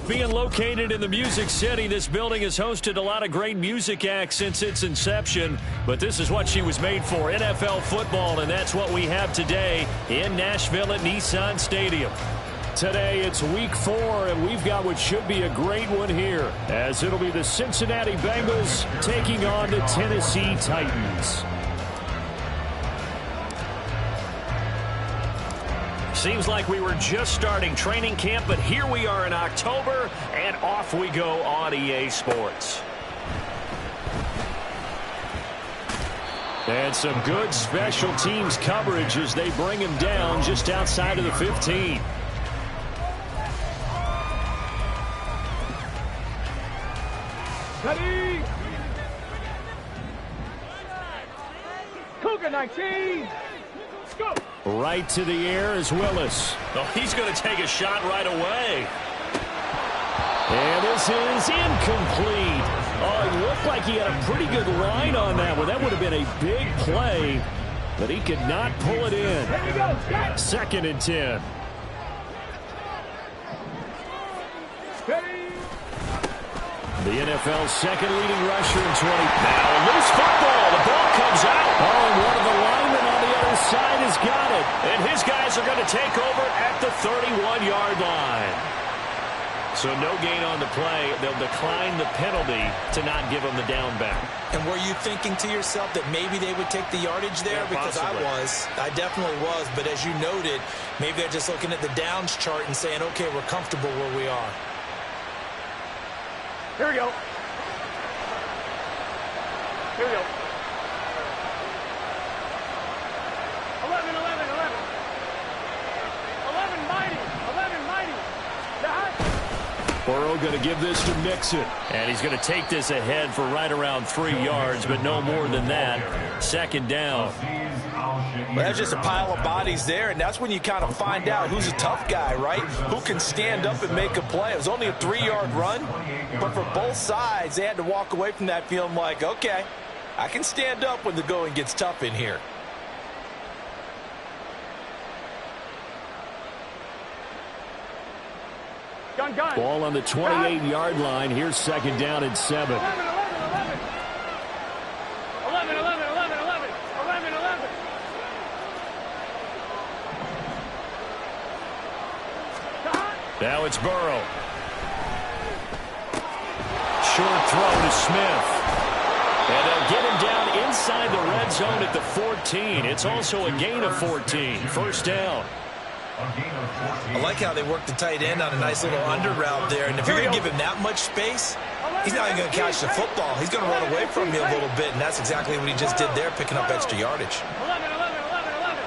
Being located in the Music City, this building has hosted a lot of great music acts since its inception, but this is what she was made for, NFL football, and that's what we have today in Nashville at Nissan Stadium. Today, it's week 4, and we've got what should be a great one here, as it'll be the Cincinnati Bengals taking on the Tennessee Titans. Seems like we were just starting training camp, but here we are in October, and off we go on EA Sports. And some good special teams coverage as they bring him down just outside of the 15. Ready? Cougar 19. Let's go. Right to the air is Willis. Oh, he's going to take a shot right away. And this is incomplete. Oh, it looked like he had a pretty good line on that one. That would have been a big play, but he could not pull it in. 2nd and 10. The NFL's second leading rusher in 20. Now, loose football. The ball comes out. Oh, and one of the linemen on the other side has got it. And his guys are going to take over at the 31-yard line. So no gain on the play. They'll decline the penalty to not give him the down back. And were you thinking to yourself that maybe they would take the yardage there? Yeah, because possibly. I definitely was. But as you noted, maybe they're just looking at the downs chart and saying, okay, we're comfortable where we are. Here we go. Here we go. 11, 11, 11. 11 mighty. 11 mighty. Burrow going to give this to Mixon. And he's going to take this ahead for right around 3 yards, but no more than that. 2nd down. Well, there's just a pile of bodies there, and that's when you kind of find out who's a tough guy, right? Who can stand up and make a play. It was only a 3-yard run, but for both sides, they had to walk away from that feeling like, okay, I can stand up when the going gets tough in here. Gun. Ball on the 28-yard line. Here's 2nd down and 7. 11, 11, 11. 11, 11, 11, 11. 11, 11. Now it's Burrow. Short throw to Smith. And they'll get him down inside the red zone at the 14. It's also a gain of 14. 1st down. I like how they work the tight end on a nice little under route there. And if you're going to give him that much space, he's not even going to catch the football. He's going to run away from you a little bit, and that's exactly what he just did there, picking up extra yardage. 11, 11, 11, 11.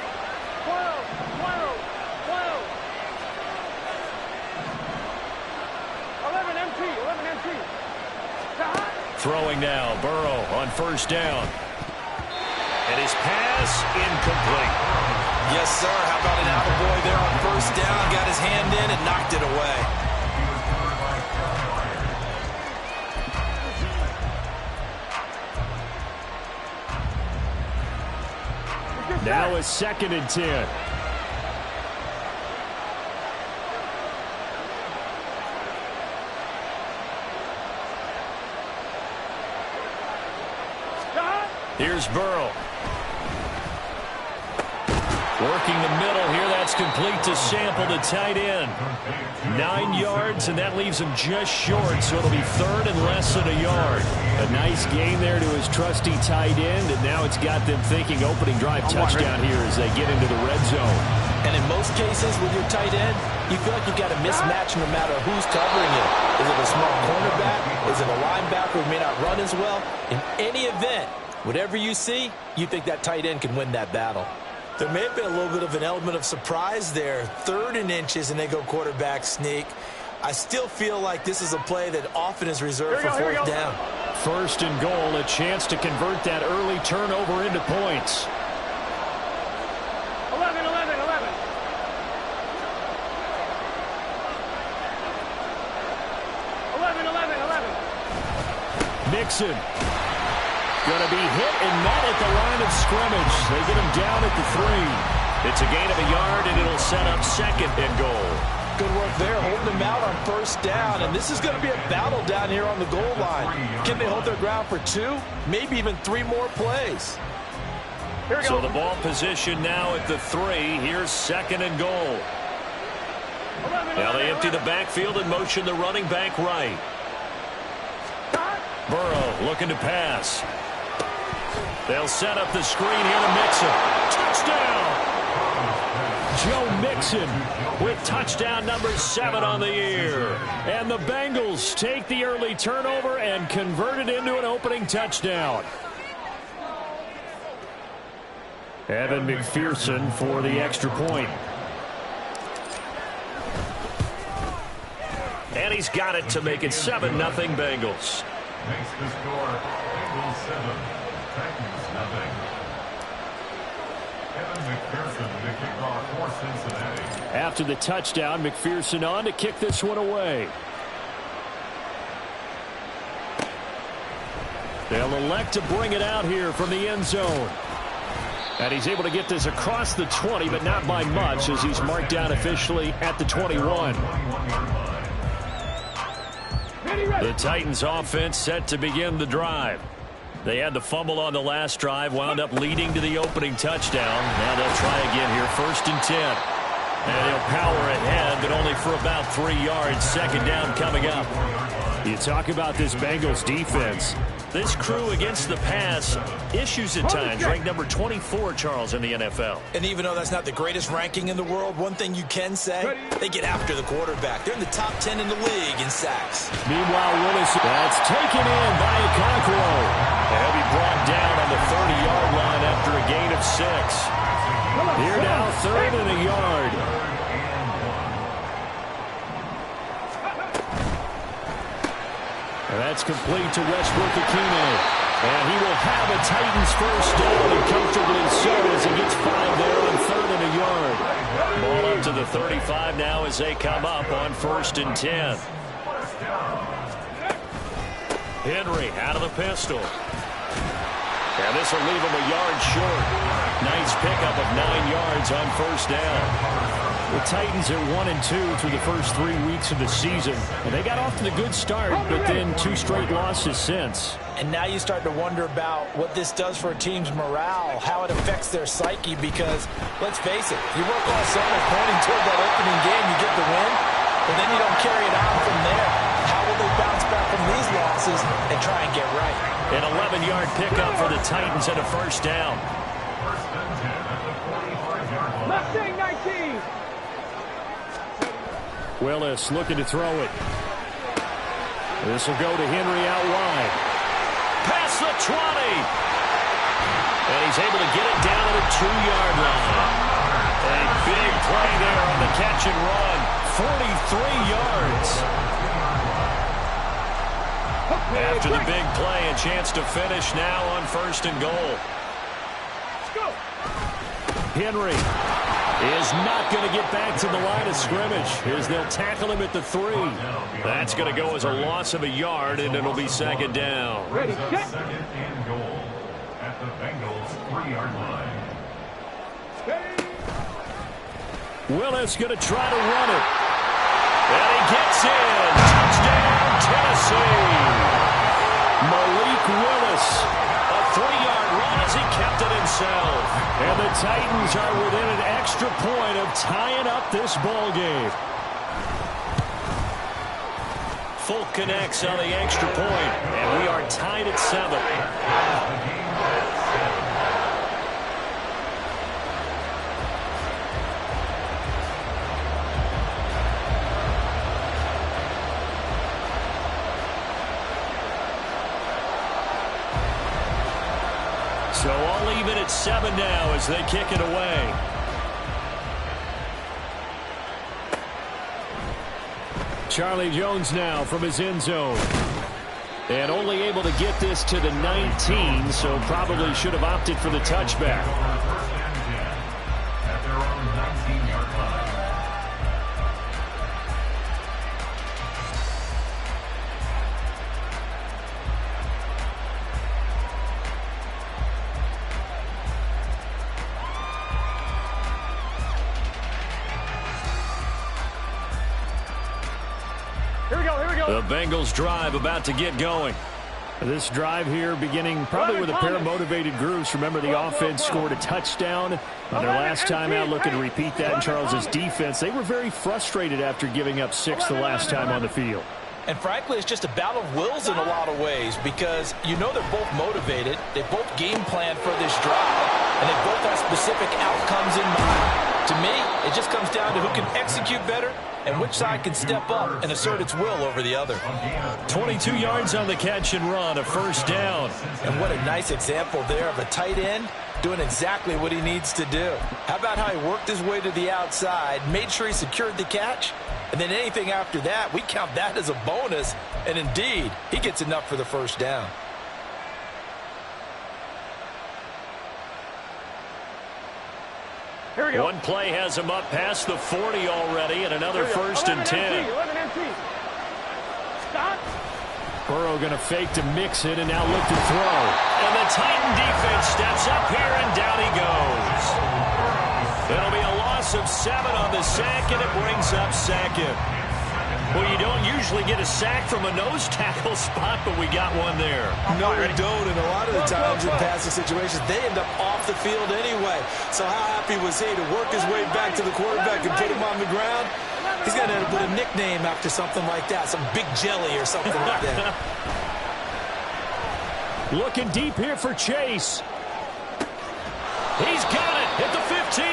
12, 12, 12. 11 MT, 11 MT. Throwing now, Burrow on 1st down. And his pass incomplete. Yes, sir. How about an attaboy there on 1st down? Got his hand in and knocked it away. Now it's 2nd and 10. Here's Burrow. Working the middle here. That's complete to Sample, the tight end. 9 yards, and that leaves him just short, so it'll be 3rd and less than a yard. A nice gain there to his trusty tight end, and now it's got them thinking opening drive touchdown here as they get into the red zone. And in most cases with your tight end, you feel like you've got a mismatch no matter who's covering it. Is it a small cornerback? Is it a linebacker who may not run as well? In any event, whatever you see, you think that tight end can win that battle. There may have been a little bit of an element of surprise there. 3rd and inches, and they go quarterback sneak. I still feel like this is a play that often is reserved for 4th down. 1st and goal, a chance to convert that early turnover into points. 11, 11, 11. Mixon. Going to be hit and not at the line of scrimmage. They get him down at the 3. It's a gain of a yard, and it'll set up 2nd and goal. Good work there, holding him out on first down. And this is going to be a battle down here on the goal line. Can they hold their ground for 2, maybe even 3 more plays? Here we go. So the ball position now at the 3. Here's 2nd and goal. Now they empty the backfield and motion the running back right. Burrow looking to pass. They'll set up the screen here to Mixon. Touchdown! Joe Mixon with touchdown number 7 on the year. And the Bengals take the early turnover and convert it into an opening touchdown. Evan McPherson for the extra point. And he's got it to make it 7-0 Bengals. Makes the score Bengals 7, Titans 0. Evan McPherson, the kickoff for Cincinnati. After the touchdown, McPherson on to kick this one away. They'll elect to bring it out here from the end zone. And he's able to get this across the 20, but not by much, as he's marked down officially at the 21. The Titans offense set to begin the drive. They had the fumble on the last drive, wound up leading to the opening touchdown. Now they'll try again here, 1st and 10. And he'll power ahead, but only for about 3 yards. 2nd down coming up. You talk about this Bengals defense. This crew against the pass, issues at times, ranked number 24, Charles, in the NFL. And even though that's not the greatest ranking in the world, one thing you can say, they get after the quarterback. They're in the top 10 in the league in sacks. Meanwhile, Willis, that's taken in by Okonkwo. He'll be brought down on the 30-yard line after a gain of 6. Here now, 3rd and a yard. And that's complete to Westbrook-Ikhine. And he will have a Titans first down, and comfortably so as he gets 5 there on 3rd and a yard. Ball up to the 35 now as they come up on 1st and 10. Henry out of the pistol. And this will leave him a yard short. Nice pickup of 9 yards on first down. The Titans are 1-2 through the first 3 weeks of the season. And they got off to the good start, but then 2 straight losses since. And now you start to wonder about what this does for a team's morale, how it affects their psyche, because, let's face it, you work all summer pointing toward that opening game, you get the win, but then you don't carry it on from there. How will they bounce back from these losses and try and get right? An 11-yard pickup for the Titans and a first down. First and 10 at the 45-yard line. Mustang 19. Willis looking to throw it. This will go to Henry out wide. Past the 20. And he's able to get it down to the 2-yard line. A big play there on the catch and run. 43 yards. After the big play, a chance to finish now on 1st and goal. Henry is not going to get back to the line of scrimmage as they'll tackle him at the 3. That's going to go as a loss of a yard, and it'll be 2nd down. Ready, set. 2nd and goal at the Bengals 3-yard line. Willis going to try to run it. And he gets in. Touchdown, Tennessee. Malik Willis. A 3-yard run as he kept it himself. And the Titans are within an extra point of tying up this ball game. Folk connects on the extra point, and we are tied at 7. So all even at 7 now as they kick it away. Charlie Jones now from his end zone. And only able to get this to the 19, so probably should have opted for the touchback. First and 10 at their own 19-yard line. The Bengals drive about to get going. This drive here beginning probably with a pair of motivated groups. Remember, the offense scored a touchdown on their last time out, looking to repeat that in Charles' defense. They were very frustrated after giving up 6 the last time on the field. And frankly, it's just a battle of wills in a lot of ways because you know they're both motivated. They both game plan for this drive, and they both have specific outcomes in mind. To me, it just comes down to who can execute better and which side can step up and assert its will over the other. 22 yards on the catch and run, a first down. And what a nice example there of a tight end doing exactly what he needs to do. How about how he worked his way to the outside, made sure he secured the catch, and then anything after that, we count that as a bonus. And indeed, he gets enough for the first down. Here we go. One play has him up past the 40 already, and another first and 10. 11 MT. Stop. Burrow going to fake to mix it and now look to throw. And the Titan defense steps up here, and down he goes. It'll be a loss of 7 on the sack, and it brings up second. Well, you don't usually get a sack from a nose tackle spot, but we got one there. No, we don't, and a lot of the times in passing situations, they end up off the field anyway. So how happy was he to work his way back to the quarterback and put him on the ground? He's going to end up with a nickname after something like that, some Big Jelly or something like that. Looking deep here for Chase. He's got it at the 15.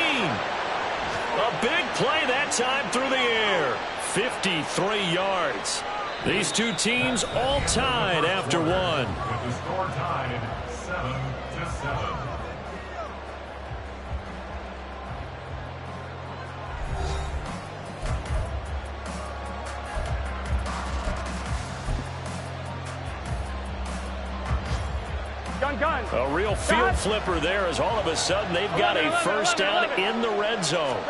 A big play that time through the air. 53 yards. These two teams all tied after one. With the score tied 7-7. Gun. A real field flipper there as all of a sudden they've got a first down in the red zone.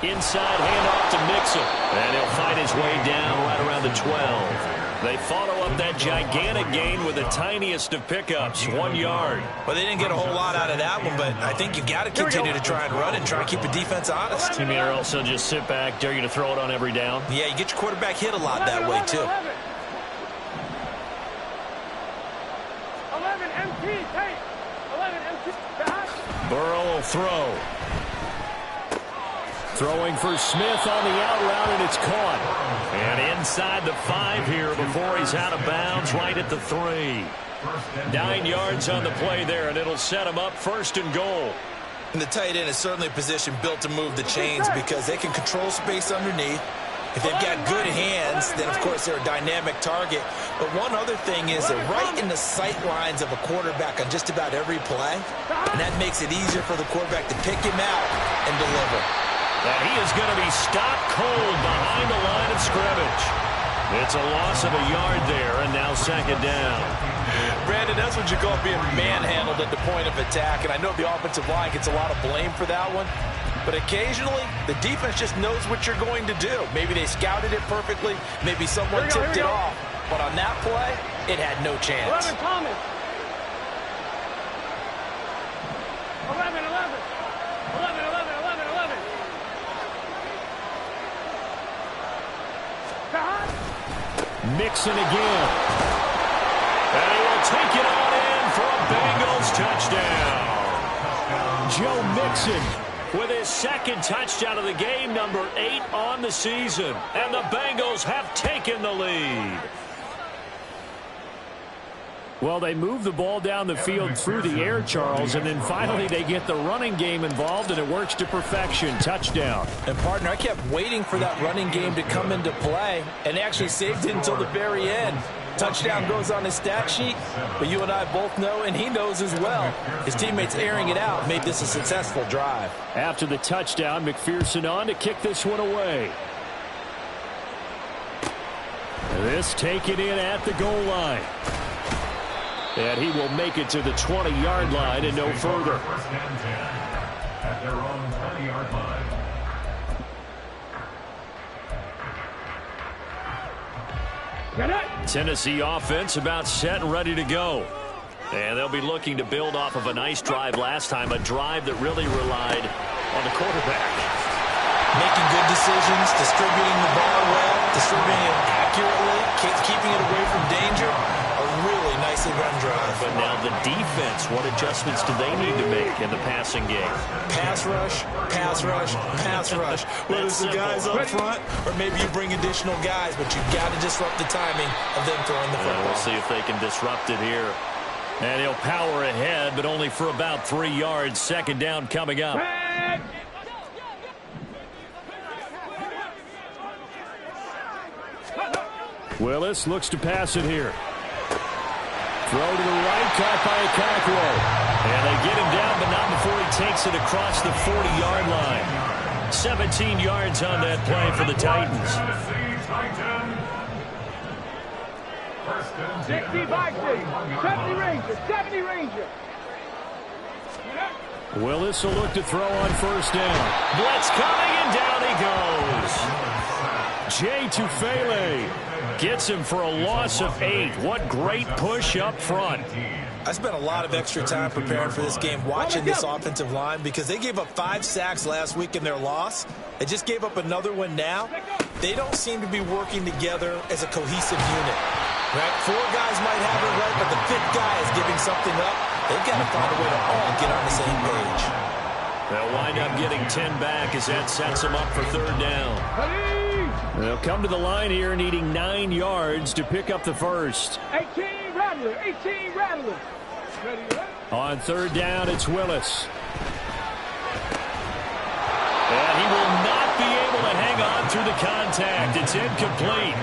Inside handoff to Mixon. And he'll fight his way down right around the 12. They follow up that gigantic gain with the tiniest of pickups, 1 yard. Well, they didn't get a whole lot out of that one, but I think you've got to continue to try and run and try and keep the defense honest. You mean or else they'll just sit back, dare you to throw it on every down? Yeah, you get your quarterback hit a lot that way, too. 11 MT, take. 11 MT, back. Burrow will throw. Throwing for Smith on the out route, and it's caught. And inside the 5 here before he's out of bounds, right at the 3. 9 yards on the play there, and it'll set him up first and goal. And the tight end is certainly a position built to move the chains because they can control space underneath. If they've got good hands, then, of course, they're a dynamic target. But one other thing is they're right in the sight lines of a quarterback on just about every play, and that makes it easier for the quarterback to pick him out and deliver. And he is going to be stopped cold behind the line of scrimmage. It's a loss of a yard there, and now second down. Brandon, that's what you call being manhandled at the point of attack, and I know the offensive line gets a lot of blame for that one. But occasionally, the defense just knows what you're going to do. Maybe they scouted it perfectly. Maybe someone tipped it off. But on that play, it had no chance. 11 Thomas. 11. 11. Mixon again. And he will take it on in for a Bengals touchdown. Joe Mixon with his second touchdown of the game, number 8 on the season. And the Bengals have taken the lead. Well, they move the ball down the field through the air, Charles, and then finally they get the running game involved, and it works to perfection. Touchdown. And, partner, I kept waiting for that running game to come into play and actually saved it until the very end. Touchdown goes on his stat sheet, but you and I both know, and he knows as well, his teammates airing it out made this a successful drive. After the touchdown, McPherson on to kick this one away. This taken in at the goal line. And he will make it to the 20-yard line and no further. First and 10 at their own 20-yard line. Tennessee offense about set and ready to go. And they'll be looking to build off of a nice drive last time, a drive that really relied on the quarterback. Making good decisions, distributing the ball well, distributing it accurately, keeping it away from danger. A really nicely run drive. But now the defense, what adjustments do they need to make in the passing game? Pass rush, pass rush, pass rush. Whether it's the guys up front or maybe you bring additional guys, but you've got to disrupt the timing of them throwing the football. We'll see if they can disrupt it here. And he'll power ahead, but only for about 3 yards. Second down coming up. Willis looks to pass it here. Throw to the right, caught by Okakwo. And they get him down, but not before he takes it across the 40-yard line. 17 yards on that play for the Titans. 70 Ranger, 70 Ranger. Willis will look to throw on first down. Blitz coming, and down he goes. Jay Tufele gets him for a loss of 8. What great push up front. I spent a lot of extra time preparing for this game, watching this offensive line, because they gave up 5 sacks last week in their loss. They just gave up another one now. They don't seem to be working together as a cohesive unit. Right? 4 guys might have it right, but the 5th guy is giving something up. They've got to find a way to all get on the same page. They'll wind up getting 10 back as that sets them up for third down. They'll come to the line here needing 9 yards to pick up the first. 18 Rattler, 18 Rattler. On third down, it's Willis. And he will not be able to hang on through the contact. It's incomplete.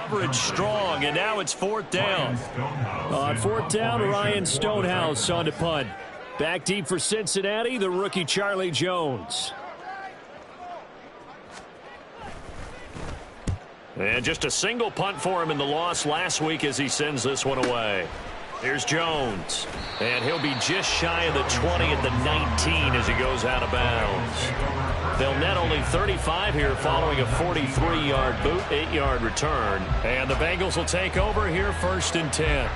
Coverage strong, and now it's fourth down. On fourth down, Ryan Stonehouse on to punt. Back deep for Cincinnati, the rookie Charlie Jones. And just a single punt for him in the loss last week as he sends this one away. Here's Jones. And he'll be just shy of the 20 at the 19 as he goes out of bounds. They'll net only 35 here following a 43-yard boot, 8-yard return. And the Bengals will take over here first and 10.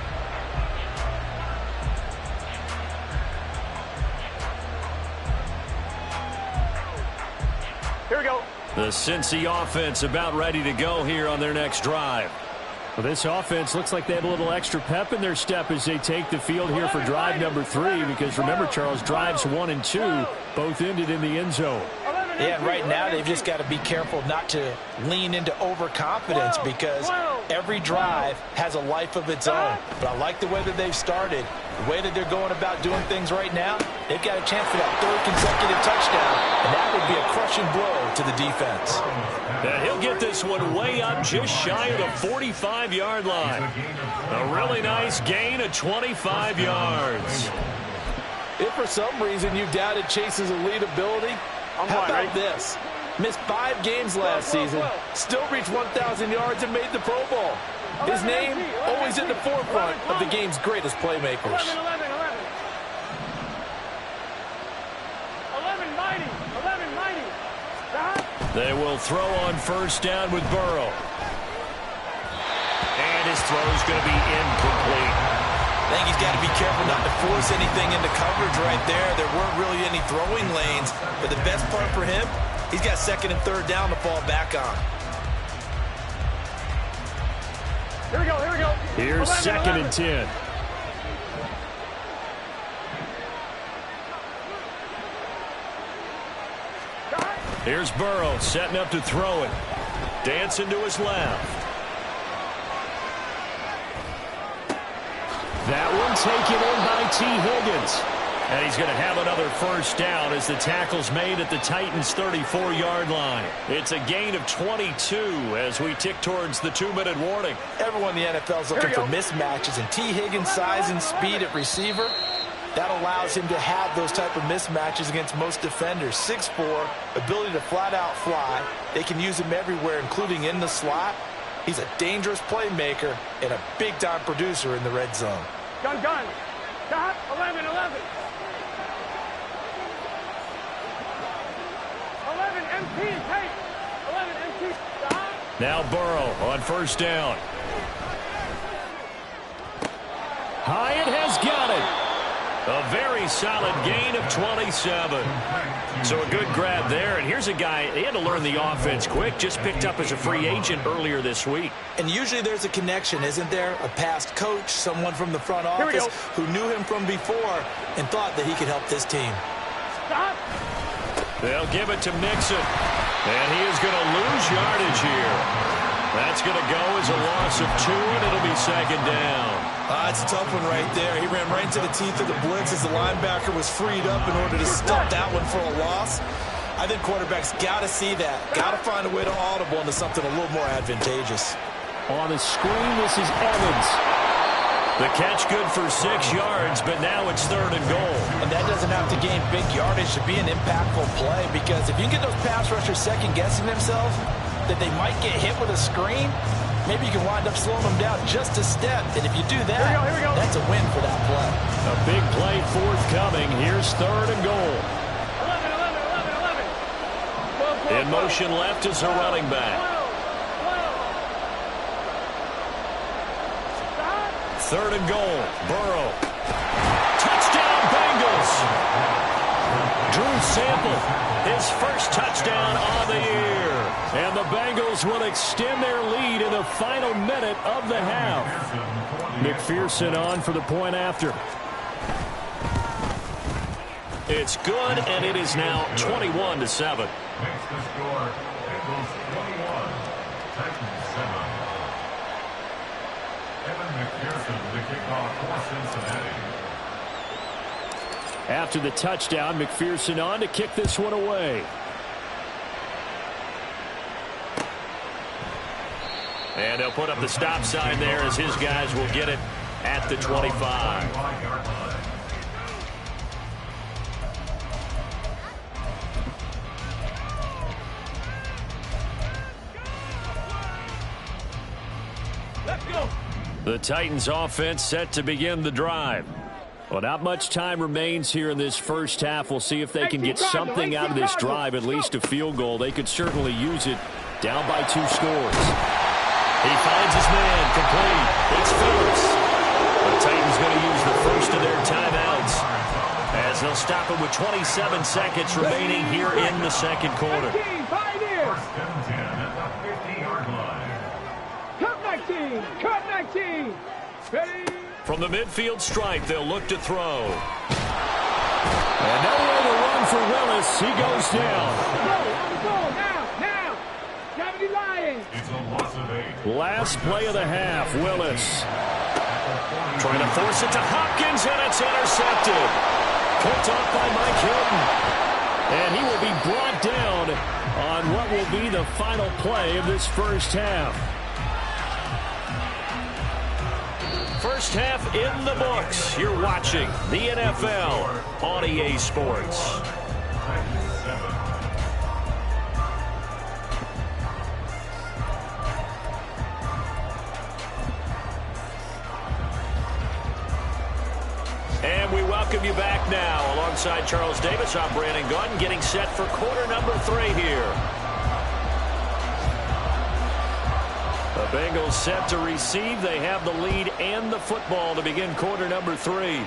Here we go. The Cincy offense about ready to go here on their next drive. Well, this offense looks like they have a little extra pep in their step as they take the field here for drive number 3, because remember, Charles, drives 1 and 2 both ended in the end zone. Yeah, and right now they've just got to be careful not to lean into overconfidence, because every drive has a life of its own. But I like the way that they've started, the way that they're going about doing things right now. They've got a chance for that 3rd consecutive touchdown, and that would be a crushing blow to the defense. And he'll get this one way up just shy of the 45-yard line. A really nice gain of 25 yards. If for some reason you doubted Chase's elite ability, how about this? Missed 5 games last season, still reached 1,000 yards and made the Pro Bowl. His name always in the forefront of the game's greatest playmakers. 11-90. They will throw on first down with Burrow. And his throw's going to be incomplete. I think he's got to be careful not to force anything into coverage right there. There weren't really any throwing lanes, but the best part for him, he's got 2nd and 3rd down to fall back on. Here we go. Here's 2nd and 10. Here's Burrow setting up to throw it. Dancing to his left. That one taken in by T. Higgins. And he's going to have another first down as the tackle's made at the Titans' 34-yard line. It's a gain of 22 as we tick towards the 2-minute warning. Everyone in the NFL is looking for mismatches, and T. Higgins' size and speed at receiver, That allows him to have those type of mismatches against most defenders. 6'4", ability to flat-out fly. They can use him everywhere, including in the slot. He's a dangerous playmaker and a big-time producer in the red zone. Gun. Stop. 11. 11 MT. Take. 11 MT. Stop. Now Burrow on first down. Hyatt has got it. A very solid gain of 27. So a good grab there. And here's a guy, he had to learn the offense quick, just picked up as a free agent earlier this week. And usually there's a connection, isn't there? A past coach, someone from the front office who knew him from before and thought that he could help this team. Stop. They'll give it to Mixon. And he is going to lose yardage here. That's going to go as a loss of 2, and it'll be second down. It's a tough one right there. He ran right into the teeth of the blitz as the linebacker was freed up in order to stop that one for a loss. I think quarterbacks got to see that. Got to find a way to audible into something a little more advantageous. On the screen, this is Evans. The catch good for 6 yards, but now it's 3rd and goal. And that doesn't have to gain big yardage to be an impactful play, because if you can get those pass rushers second-guessing themselves, that they might get hit with a screen, maybe you can wind up slowing them down just a step. And if you do that, here we go. that's a win for that play. A big play forthcoming. Here's 3rd and goal. 11. In motion left is a running back. 3rd and goal. Burrow. Touchdown Bengals. Drew Sample, his first touchdown on the year. And the Bengals will extend their lead in the final minute of the half. McPherson on for the point after. It's good, and it is now 21-7. Makes the score. Bengals 21, Titans 7. Evan McPherson with the kickoff for Cincinnati. After the touchdown, McPherson on to kick this one away. And they'll put up the stop sign there as his guys will get it at the 25. Let's go. The Titans offense set to begin the drive. Well, not much time remains here in this first half. We'll see if they can get something out of this drive, at least a field goal. They could certainly use it down by 2 scores. He finds his man complete. It's Phillips. The Titans going to use the first of their timeouts as they'll stop it with 27 seconds remaining here in the second quarter. 19, 5 years. 1st and 10 at the 50-yard line. Cut 19. Cut 19. Ready. From the midfield stripe, they'll look to throw. And nowhere to run for Willis. He goes down. Go. Now. Gravity Lions. It's a loss of 8. Last play of the half, Willis. Trying to force it to Hopkins, and it's intercepted. Picked off by Mike Hilton. And he will be brought down on what will be the final play of this first half. First half in the books. You're watching the NFL on EA Sports. And we welcome you back now. Alongside Charles Davis, I'm Brandon Gaudin, getting set for quarter number 3 here. The Bengals set to receive. They have the lead and the football to begin quarter number 3.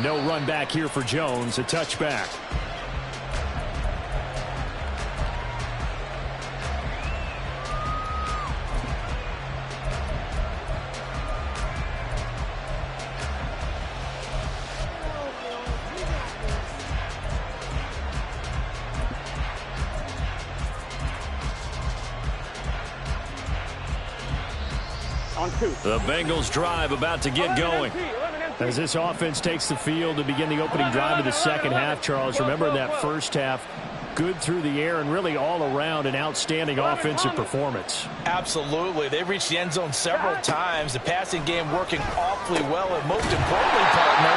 No run back here for Jones. A touchback. The Bengals drive about to get going. As this offense takes the field to begin the opening drive of the second half, Charles, remember in that first half, good through the air and really all around an outstanding offensive performance. Absolutely. They reached the end zone several times. The passing game working awfully well, and most importantly, partner,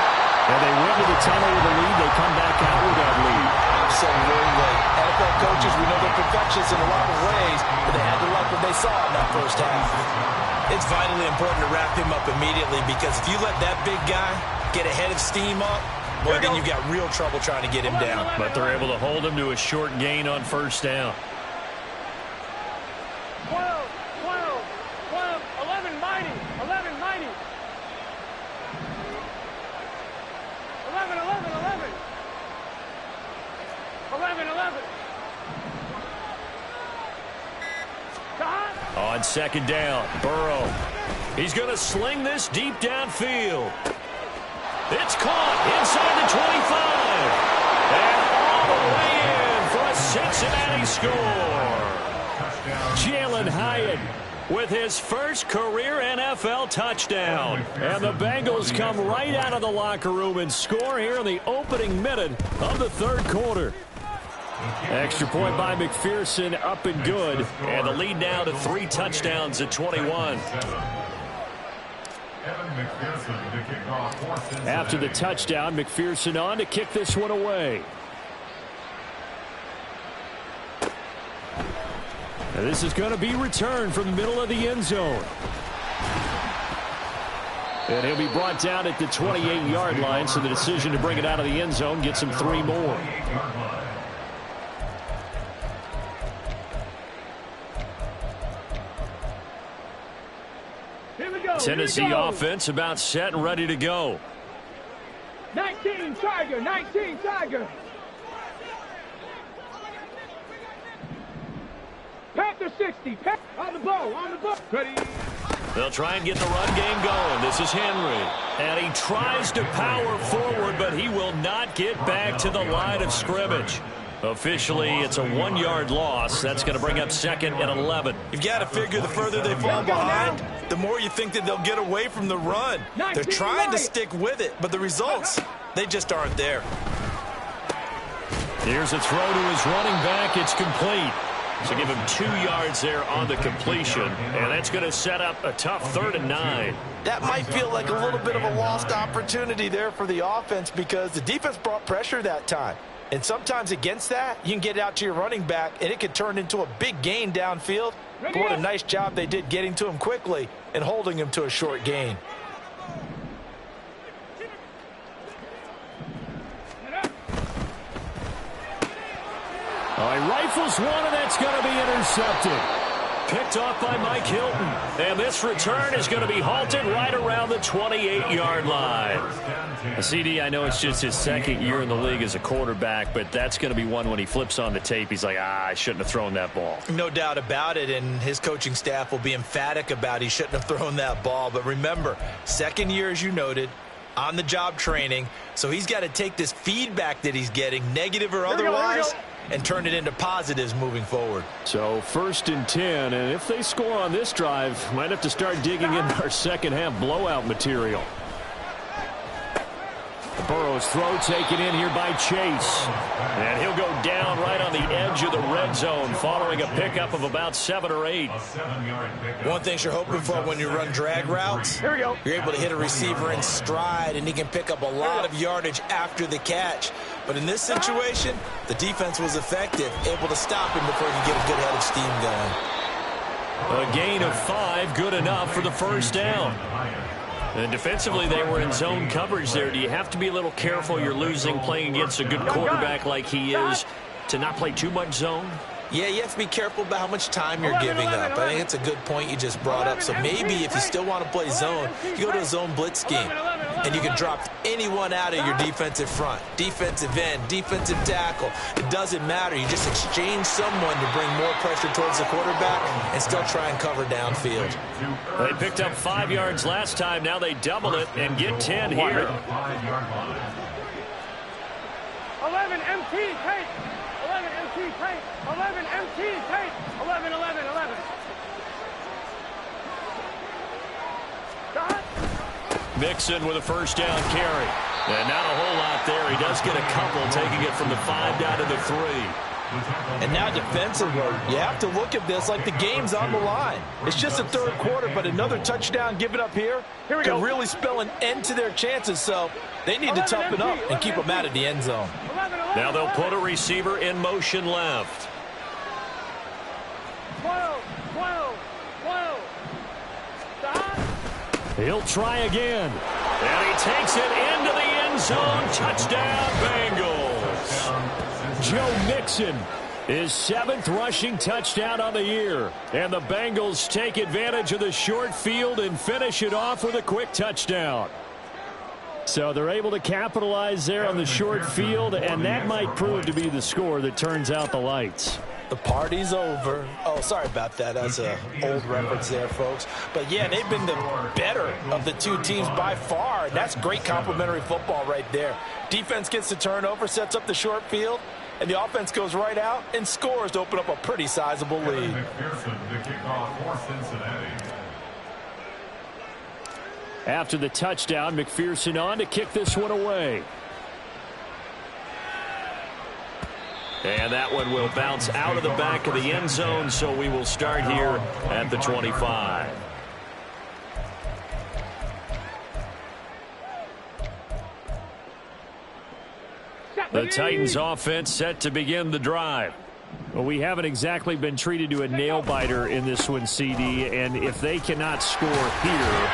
and they went to the tunnel with a lead. They come back out with that lead. Absolutely. NFL coaches, we know they're perfectionists in a lot of ways, but they had to like what they saw in that first half. It's vitally important to wrap him up immediately, because if you let that big guy get a head of steam up, boy, then you've got real trouble trying to get him down. But they're able to hold him to a short gain on first down. 12, 11, mighty, 11, mighty. 11, 11, 11. 11, 11. On second down, Burrow. He's going to sling this deep downfield. It's caught inside the 25. And all the way in for a Cincinnati score. Jalen Hyatt with his first career NFL touchdown. And the Bengals come right out of the locker room and score here in the opening minute of the third quarter. Extra point by McPherson, up and good. And the lead now to 3 touchdowns at 21. After the touchdown, McPherson on to kick this one away. And this is going to be returned from the middle of the end zone. And he'll be brought down at the 28-yard line, so the decision to bring it out of the end zone gets him 3 more. Tennessee offense about set and ready to go. 19 Tiger, 19 Tiger. Panther 60, on the ball, ready. They'll try and get the run game going. This is Henry. And he tries to power forward, but he will not get back to the line of scrimmage. Officially, it's a 1-yard loss. That's going to bring up second and 11. You've got to figure the further they fall behind, the more you think that they'll get away from the run. They're trying to stick with it, but the results, they just aren't there. Here's a throw to his running back. It's complete. So give him 2 yards there on the completion. And that's going to set up a tough 3rd and 9. That might feel like a little bit of a lost opportunity there for the offense, because the defense brought pressure that time. And sometimes against that, you can get out to your running back, and it could turn into a big gain downfield. But what a nice job they did getting to him quickly and holding him to a short gain. He rifles one, and that's going to be intercepted. Picked off by Mike Hilton. And this return is going to be halted right around the 28-yard line. CD, I know it's just his 2nd year in the league as a quarterback, but that's going to be one when he flips on the tape, he's like, I shouldn't have thrown that ball. No doubt about it, and his coaching staff will be emphatic about he shouldn't have thrown that ball. But remember, 2nd year, as you noted, on-the-job training, so he's got to take this feedback that he's getting, negative or otherwise, and turn it into positives moving forward. So 1st and 10, and if they score on this drive, might have to start digging into our second half blowout material. Burrow's throw taken in here by Chase. And he'll go down right on the edge of the red zone following a pickup of about 7 or 8. One thing you're hoping for when you run drag routes, you're able to hit a receiver in stride, and he can pick up a lot of yardage after the catch. But in this situation, the defense was effective, able to stop him before he could get a good head of steam going. A gain of 5, good enough for the first down. And defensively, they were in zone coverage there. Do you have to be a little careful? You're losing, playing against a good quarterback like he is, to not play too much zone? Yeah, you have to be careful about how much time you're giving up. I think it's a good point you just brought up. So maybe if you still want to play zone, you go to a zone blitz scheme, and you can drop anyone out of your defensive front, defensive end, defensive tackle. It doesn't matter. You just exchange someone to bring more pressure towards the quarterback and still try and cover downfield. They picked up 5 yards last time. Now they double it and get 10 here. 11 MT tape. 11 MT tape. 11 MT tape. 11, 11, 11. Mixon with a first down carry. And not a whole lot there. He does get a couple, taking it from the 5 down to the 3. And now defensively, you have to look at this like the game's on the line. It's just the third quarter, but another touchdown given up here can really spell an end to their chances. So they need to toughen up and keep them out of the end zone. Now they'll put a receiver in motion left. 12. Stop. He'll try again. And he takes it into the end zone. Touchdown, Bengals. Joe Mixon, his 7th rushing touchdown on the year. And the Bengals take advantage of the short field and finish it off with a quick touchdown. So they're able to capitalize there on the short field, and that might prove to be the score that turns out the lights. The party's over. Oh, sorry about that. That's an old reference there, folks. But, yeah, they've been the better of the two teams by far. And that's great complimentary football right there. Defense gets the turnover, sets up the short field, and the offense goes right out and scores to open up a pretty sizable lead. McPherson to kick off for Cincinnati. After the touchdown, McPherson on to kick this one away. And that one will bounce out of the back of the end zone, so we will start here at the 25. The Titans offense set to begin the drive. Well, we haven't exactly been treated to a nail-biter in this one, CD, and if they cannot score here,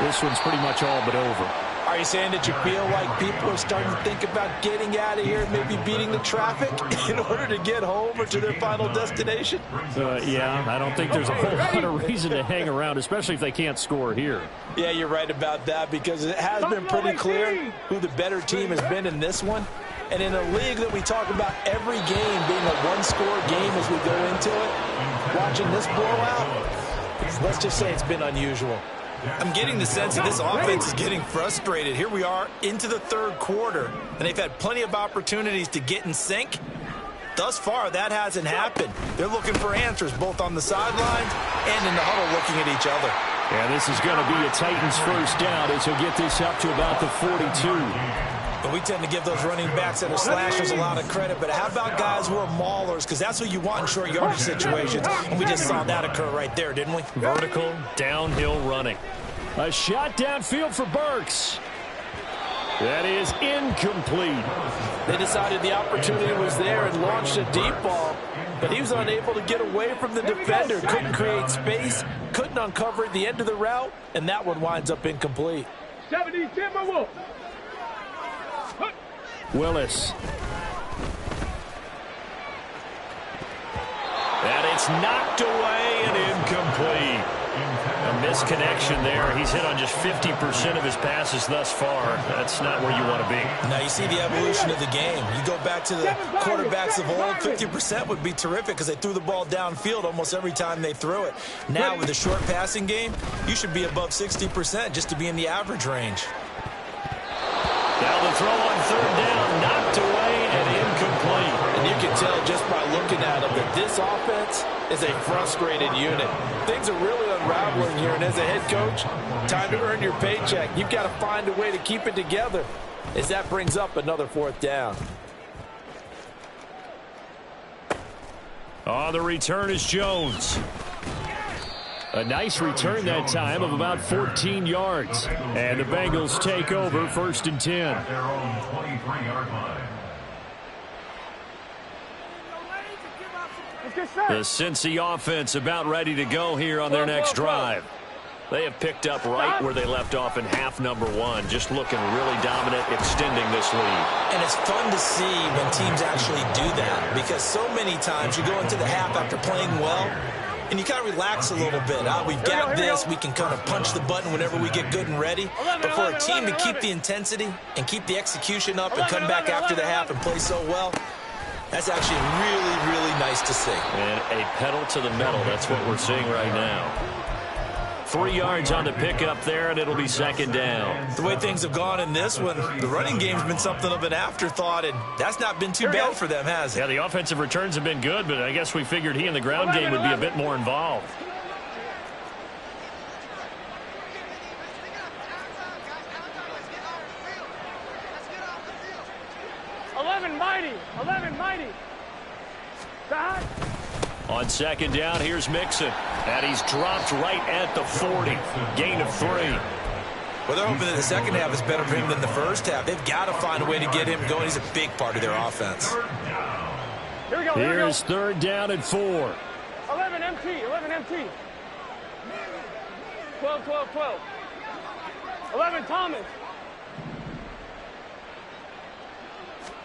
this one's pretty much all but over. Are you saying that you feel like people are starting to think about getting out of here, maybe beating the traffic in order to get home or to their final destination? Yeah, I don't think there's a whole lot of reason to hang around, especially if they can't score here. Yeah, you're right about that, because it has been pretty clear who the better team has been in this one. And in a league that we talk about every game being a one-score game as we go into it, watching this blowout, let's just say it's been unusual. I'm getting the sense that this offense is getting frustrated. Here we are into the third quarter, and they've had plenty of opportunities to get in sync. Thus far, that hasn't happened. They're looking for answers both on the sidelines and in the huddle looking at each other. And this is going to be a Titans first down as he'll get this up to about the 42. And we tend to give those running backs that are slashers a lot of credit, but how about guys who are maulers? Because that's what you want in short yardage situations. And we just saw that occur right there, didn't we? Vertical downhill running. A shot downfield for Burks. That is incomplete. They decided the opportunity was there and launched a deep ball, but he was unable to get away from the defender. Couldn't create space, couldn't uncover at the end of the route, and that one winds up incomplete. 70, Timberwolf. Willis. And it's knocked away and incomplete. A misconnection there. He's hit on just 50% of his passes thus far. That's not where you want to be. Now you see the evolution of the game. You go back to the quarterbacks of old, 50% would be terrific because they threw the ball downfield almost every time they threw it. Now with the short passing game, you should be above 60% just to be in the average range. Now the throw on third down, knocked away and incomplete. And you can tell just by looking at them that this offense is a frustrated unit. Things are really unraveling here, and as a head coach, time to earn your paycheck. You've got to find a way to keep it together as that brings up another fourth down. On the return is Jones. A nice return that time of about 14 yards. And the Bengals take over 1st and 10. At their own 23-yard line. The Cincy offense about ready to go here on their next drive. They have picked up right where they left off in half number 1, just looking really dominant, extending this lead. And it's fun to see when teams actually do that, because so many times you go into the half after playing well, and you kind of relax a little bit. We've got this. We can kind of punch the button whenever we get good and ready. But for a team to keep the intensity and keep the execution up and come back after the half and play so well, that's actually really, really nice to see. And a pedal to the metal. That's what we're seeing right now. 3 yards on the pickup there, and it'll be 2nd down. The way things have gone in this one, the running game's been something of an afterthought, and that's not been too bad for them, has it? Yeah, the offensive returns have been good, but I guess we figured he in the ground game would be a bit more involved. 11 mighty. Back. On second down, here's Mixon. And he's dropped right at the 40. Gain of 3. Well, they're hoping that the second half is better for him than the first half. They've got to find a way to get him going. He's a big part of their offense. Here we go. Here's third down and 4. 11 MT. 11 MT. 12, 12, 12. 11 Thomas.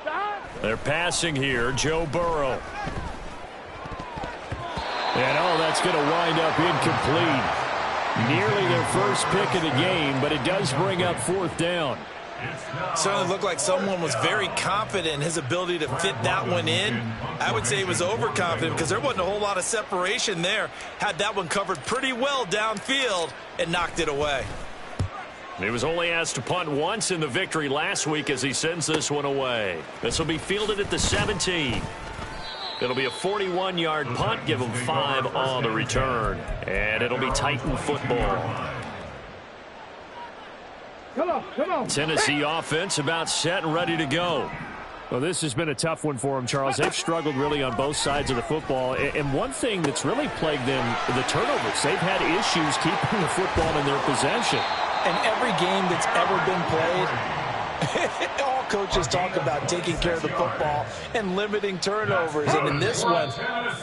Back. They're passing here. Joe Burrow. And that's going to wind up incomplete. Nearly their first pick of the game, but it does bring up fourth down. Certainly looked like someone was very confident in his ability to fit that one in. I would say he was overconfident because there wasn't a whole lot of separation there. Had that one covered pretty well downfield and knocked it away. He was only asked to punt once in the victory last week as he sends this one away. This will be fielded at the 17. It'll be a 41-yard punt, give them 5 on the return. And it'll be Titan football. Come on. Tennessee offense about set and ready to go. Well, this has been a tough one for them, Charles. They've struggled really on both sides of the football. And one thing that's really plagued them, the turnovers. They've had issues keeping the football in their possession. And every game that's ever been played, all coaches talk about taking care of the football and limiting turnovers. And in this one,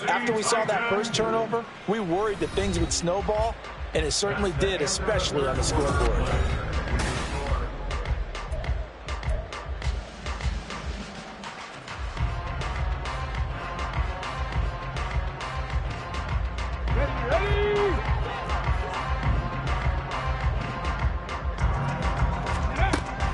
after we saw that first turnover, we worried that things would snowball, and it certainly did, especially on the scoreboard.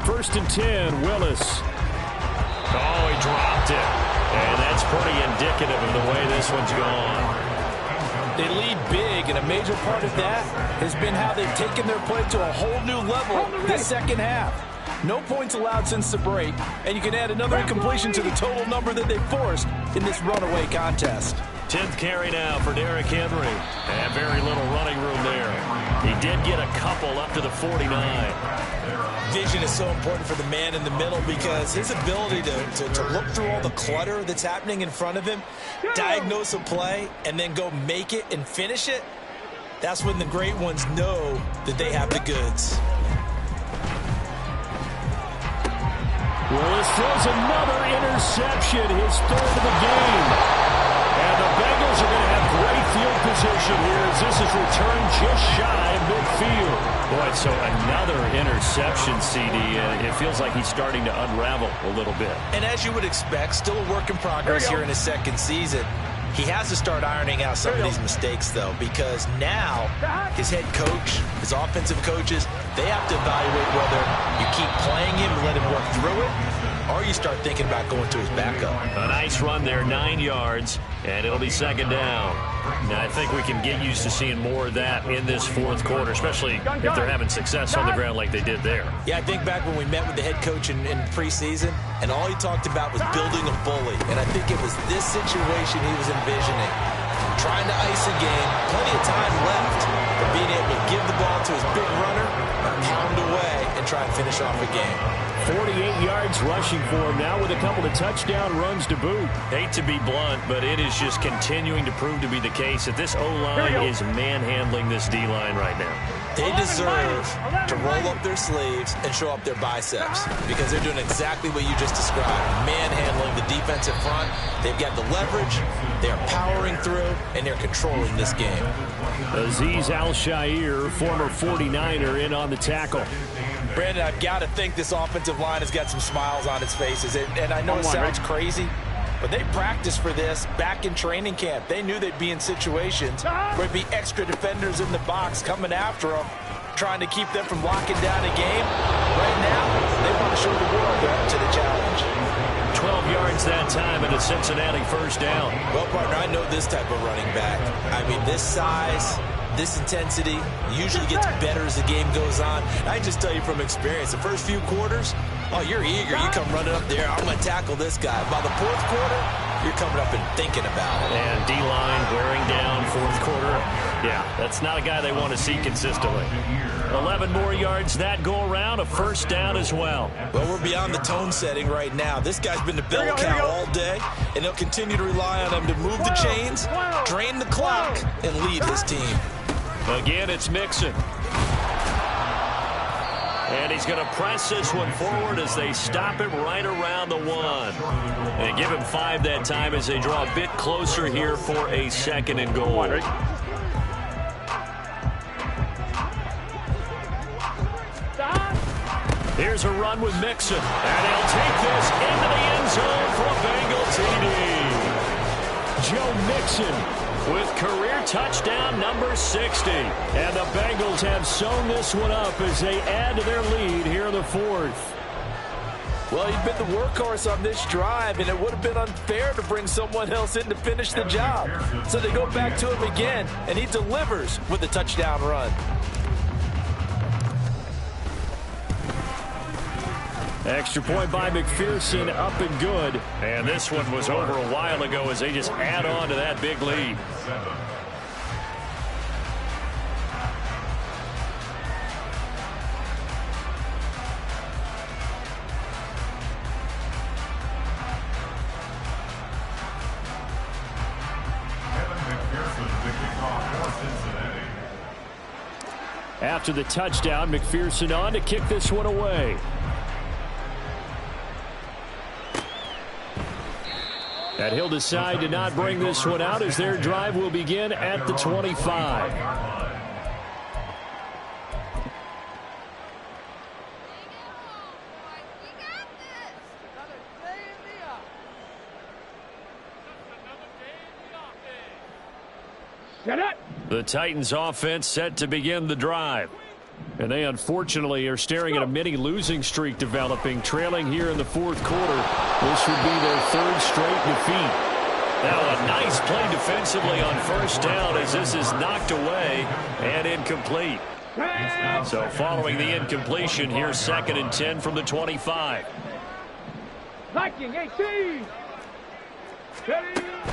First and 10, Willis. Oh, he dropped it. And that's pretty indicative of the way this one's gone. They lead big, and a major part of that has been how they've taken their play to a whole new level this second half. No points allowed since the break, and you can add another incompletion to the total number that they forced in this runaway contest. 10th carry now for Derrick Henry. And very little running room there. He did get a couple up to the 49. Vision is so important for the man in the middle because his ability to look through all the clutter that's happening in front of him, diagnose a play, and then go make it and finish it, that's when the great ones know that they have the goods. Willis throws another interception, his third of the game. And the Bengals are going to have great field position here as this is returned just shy of midfield. Boy, so another interception, CD. It feels like he's starting to unravel a little bit. And as you would expect, still a work in progress here in his second season. He has to start ironing out some of these mistakes, though, because now his head coach, his offensive coaches, they have to evaluate whether you keep playing him and let him work through it, or you start thinking about going to his backup. A nice run there, 9 yards, and it'll be second down. Now, I think we can get used to seeing more of that in this fourth quarter, especially if they're having success on the ground like they did there. Yeah, I think back when we met with the head coach in preseason, and all he talked about was building a bully. And I think it was this situation he was envisioning. Trying to ice a game, plenty of time left, but being able to give the ball to his big runner, pound away, and try and finish off a game. 48 yards rushing for him now with a couple of touchdown runs to boot. Hate to be blunt, but it is just continuing to prove to be the case that this O-line is manhandling this D-line right now. They deserve to roll up their sleeves and show up their biceps because they're doing exactly what you just described, manhandling the defensive front. They've got the leverage, they're powering through, and they're controlling this game. Azeez Al-Shaair, former 49er, in on the tackle. Brandon, I've got to think this offensive line has got some smiles on its faces. And I know it sounds crazy, but they practiced for this back in training camp. They knew they'd be in situations where there'd be extra defenders in the box coming after them, trying to keep them from locking down a game. Right now, they want to show the world they're up to the challenge. 12 yards that time and a Cincinnati first down. Well, partner, I know this type of running back. I mean, this size, this intensity usually gets better as the game goes on. I just tell you from experience, the first few quarters, oh, you're eager. You come running up there. I'm going to tackle this guy. By the fourth quarter, you're coming up and thinking about it. And D-line wearing down fourth quarter. Yeah, that's not a guy they want to see consistently. 11 more yards that go around, a first down as well. Well, we're beyond the tone setting right now. This guy's been the bell cow all day, and he'll continue to rely on him to move the chains, drain the clock, and lead his team. Again, it's Mixon. And he's going to press this one forward as they stop him right around the 1. And give him 5 that time as they draw a bit closer here for a second and goal. Here's a run with Mixon. And he'll take this into the end zone for a Bengal TD. Joe Mixon with career touchdown number 60. And the Bengals have sewn this one up as they add to their lead here in the fourth. Well, he's been the workhorse on this drive, and it would have been unfair to bring someone else in to finish the job. So they go back to him again, and he delivers with a touchdown run. Extra point by McPherson, up and good. And this one was over a while ago as they just add on to that big lead. After the touchdown, McPherson on to kick this one away. And he'll decide to not bring this one out as their drive will begin at the 25. The Titans offense set to begin the drive. And they unfortunately are staring at a mini losing streak developing, trailing here in the fourth quarter. This would be their third straight defeat. Now a nice play defensively on first down as this is knocked away and incomplete. So following the incompletion, here's 2nd and 10 from the 25. Viking 18.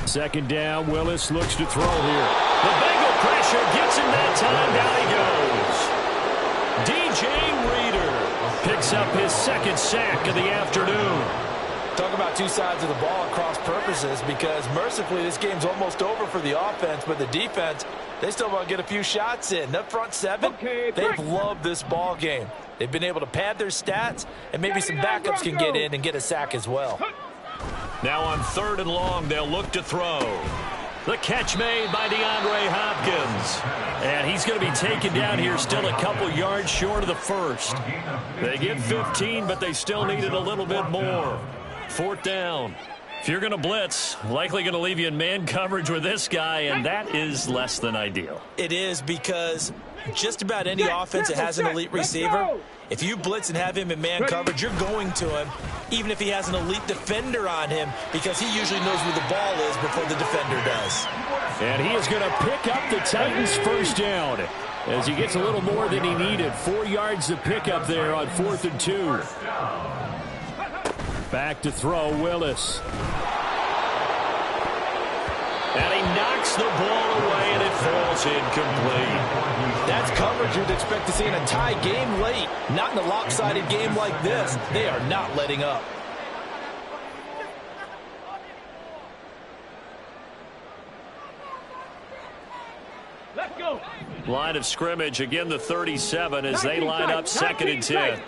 Second down, Willis looks to throw here. The Bengal pressure gets him that time. Down he goes. DJ Reader picks up his second sack of the afternoon. Talk about two sides of the ball at cross purposes, because mercifully this game's almost over for the offense, but the defense, they still want to get a few shots in. That front seven, they've loved this ball game. They've been able to pad their stats, and maybe some backups can get in and get a sack as well. Now on 3rd and long, they'll look to throw. The catch made by DeAndre Hopkins. And he's going to be taken down here still a couple yards short of the first. They get 15, but they still needed a little bit more. 4th down. If you're going to blitz, likely going to leave you in man coverage with this guy, and that is less than ideal. It is, because just about any offense that has an elite receiver, if you blitz and have him in man coverage, you're going to him, even if he has an elite defender on him, because he usually knows where the ball is before the defender does. And he is going to pick up the Titans' first down as he gets a little more than he needed. 4 yards to pick up there on 4th and 2. Back to throw, Willis. And he knocks the ball away, and it falls incomplete. That's coverage you'd expect to see in a tie game late. Not in a lopsided game like this. They are not letting up. Let's go. Line of scrimmage, again the 37 as they line up 2nd and 10.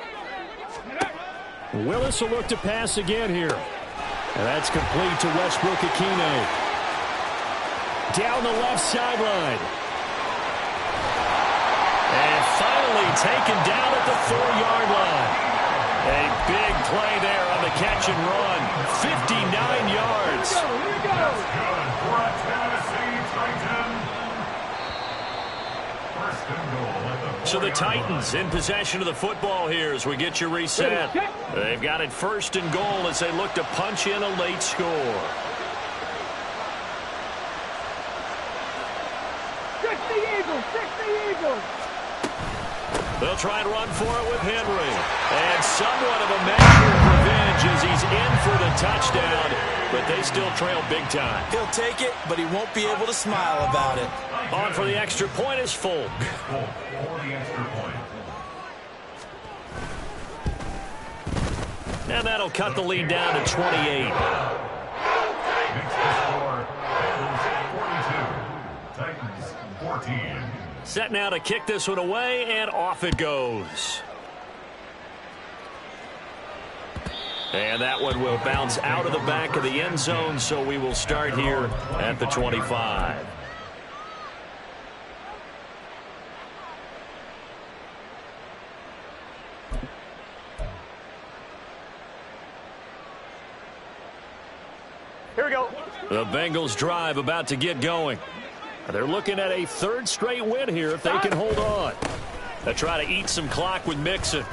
Willis will look to pass again here. And that's complete to Westbrook-Ikhine. Down the left sideline. And finally taken down at the 4-yard line. A big play there on the catch and run. 59 yards. Here we go. So the Titans in possession of the football here as we get you reset. They've got it 1st and goal as they look to punch in a late score. Fix the Eagles. They'll try and run for it with Henry. And somewhat of a measure of revenge as he's in for the touchdown. but they still trail big time. He'll take it, but he won't be able to smile about it. On for the extra point is Folk. Folk for the extra point. And that'll cut the lead down to 28. Makes the score Bengals 42, Titans 14. Set now to kick this one away, and off it goes. And that one will bounce out of the back of the end zone, so we will start here at the 25. Here we go. The Bengals drive about to get going. They're looking at a third straight win here if they can hold on. They try to eat some clock with Mixon.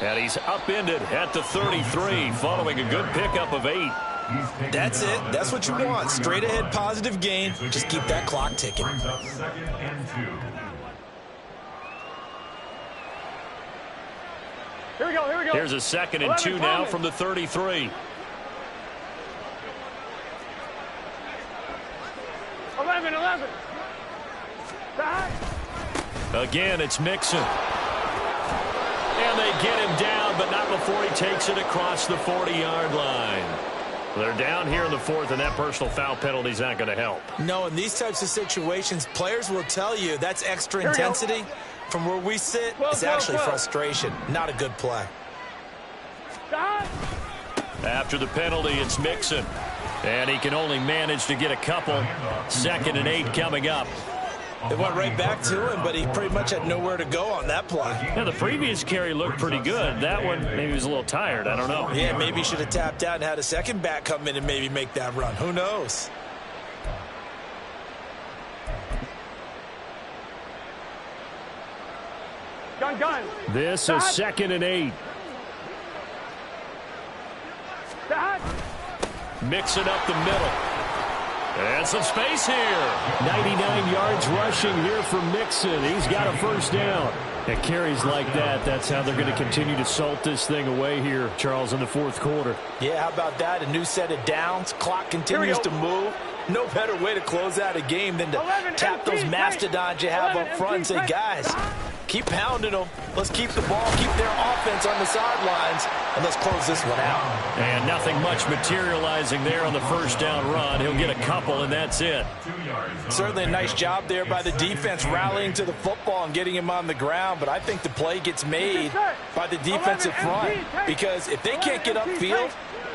And he's upended at the 33 following a good pickup of 8. That's it. That's what you want. Straight ahead positive gain. Just keep that clock ticking. Brings up 2nd and 2. Here we go. Here we go. Here's a 2nd and 2 now from the 33. 11. Again, it's Mixon. And they get him down, but not before he takes it across the 40-yard line. They're down here in the 4th, and that personal foul penalty is not going to help. No, in these types of situations, players will tell you that's extra intensity. From where we sit, it's actually frustration. Not a good play. After the penalty, it's Mixon. And he can only manage to get a couple. 2nd and 8 coming up. It went right back to him, but he pretty much had nowhere to go on that play. Yeah, the previous carry looked pretty good. That one, maybe he was a little tired. I don't know. Yeah, maybe he should have tapped out and had a second back come in and maybe make that run. Who knows? Gun. This is 2nd and 8. Mixing up the middle. And some space here. 99 yards rushing here from Mixon. He's got a first down. At carries like that, that's how they're going to continue to salt this thing away here, Charles, in the 4th quarter. Yeah, how about that? A new set of downs. Clock continues to move. No better way to close out a game than to tap those mastodons you have up front and say, guys, keep pounding them. Let's keep the ball, keep their offense on the sidelines, and let's close this one out. And nothing much materializing there on the first down run. He'll get a couple, and that's it. Certainly a nice job there by the defense rallying to the football and getting him on the ground, but I think the play gets made by the defensive front because if they can't get upfield,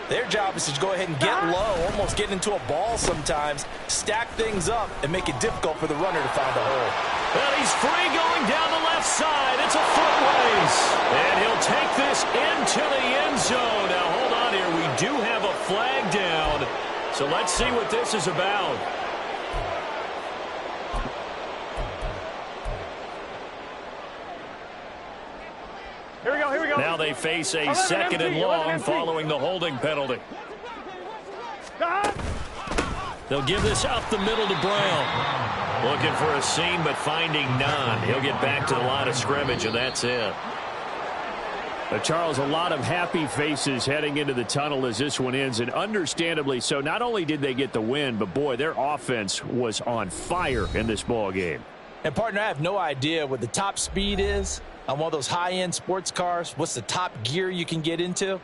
their job is to go ahead and get low, almost get into a ball sometimes, stack things up, and make it difficult for the runner to find a hole. Well, he's free going down the left side. It's a foot race. And he'll take this into the end zone. Now, hold on here. We do have a flag down. So let's see what this is about. Here we go. Now they face a 2nd and long following the holding penalty. They'll give this up the middle to Brown. Looking for a seam, but finding none. He'll get back to the line of scrimmage, and that's it. Charles, a lot of happy faces heading into the tunnel as this one ends, and understandably so. Not only did they get the win, but, boy, their offense was on fire in this ball game. And, partner, I have no idea what the top speed is on one of those high-end sports cars. What's the top gear you can get into?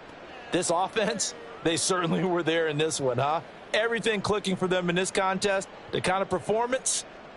This offense, they certainly were there in this one, huh? Everything clicking for them in this contest. The kind of performance,